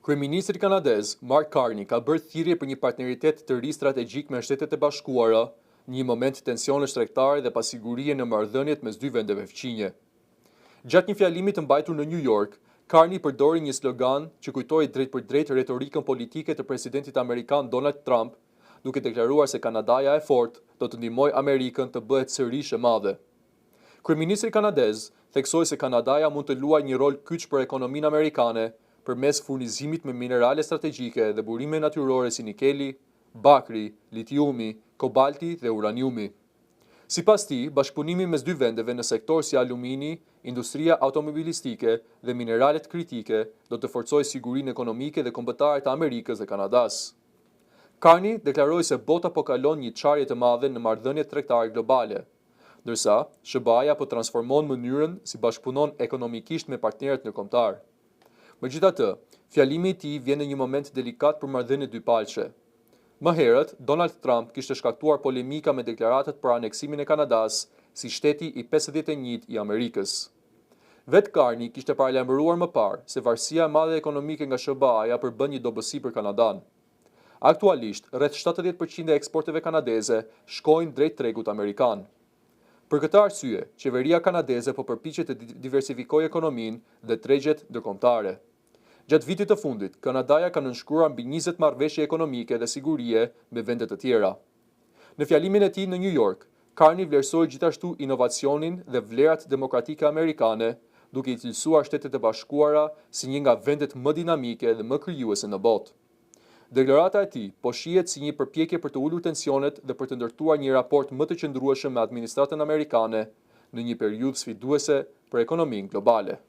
Kryeministri kanadez Mark Carney ka bërë thirrje për një partneritet të ri strategjik me Shtetet e Bashkuara, në një moment tensionesh tregtare dhe pasigurie në marrëdhëniet mes dy vendeve fqinje. Gjatë një fjalimi të mbajtur në New York, Carney përdori një slogan që kujtoi drejt për drejt retorikën politike të presidentit amerikan Donald Trump, duke deklaruar se Kanadaja e fortë do të ndihmojë Amerikën të bëhet sërish e madhe. Kryeministri kanadez theksoi se Kanadaja mund të luajë një rol kyç për ekonominë amerikane përmes furnizimit me minerale strategjike dhe burime natyrore si nikeli, bakri, litiumi, kobalti dhe uraniumi. Sipas tij, bashkëpunimi mes dy vendeve në sektor si alumini, industria automobilistike dhe mineralet kritike do të forcojë sigurinë ekonomike dhe kombëtare të Amerikës dhe Kanadas. Carney deklaroi se bota po kalon një çarje të madhe në marrëdhëniet tregtare globale, ndërsa SBA-ja po transformon mënyrën si bashkëpunon ekonomikisht me partnerët ndërkombëtar. Megjithatë, fjalimi i tij vjen në një moment delikat për marrëdhëniet dypalçe. Më herët, Donald Trump kishte shkaktuar polemika me deklaratat për aneksimin e Kanadas si shteti i 51 i Amerikës. Vet Carney kishte paralajmëruar më parë se varësia e madhe ekonomike nga SBA-ja përbën një dobësi për Kanadan. Aktualisht, rreth 70% e eksporteve kanadeze shkojnë drejt tregut amerikan. Për këtë arsye, qeveria kanadeze po përpiqet të diversifikojë ekonominë dhe tregjet ndërkombëtare. Gjatë vitit të fundit, Kanadaja ka nënshkruar mbi 20 marrëveshje ekonomike dhe sigurie me vende të tjera. Në fjalimin e tij në New York, Carney vlerësoi gjithashtu inovacionin dhe vlerat demokratike amerikane, duke i cilësuar Shtetet e Bashkuara si një nga vendet më dinamike dhe më krijuese në botë. Deklarata e tij po shihet si një përpjekje për të ulur tensionet dhe për të ndërtuar një raport më të qëndrueshëm me administratën amerikane në një periudhë sfiduese për ekonominë globale.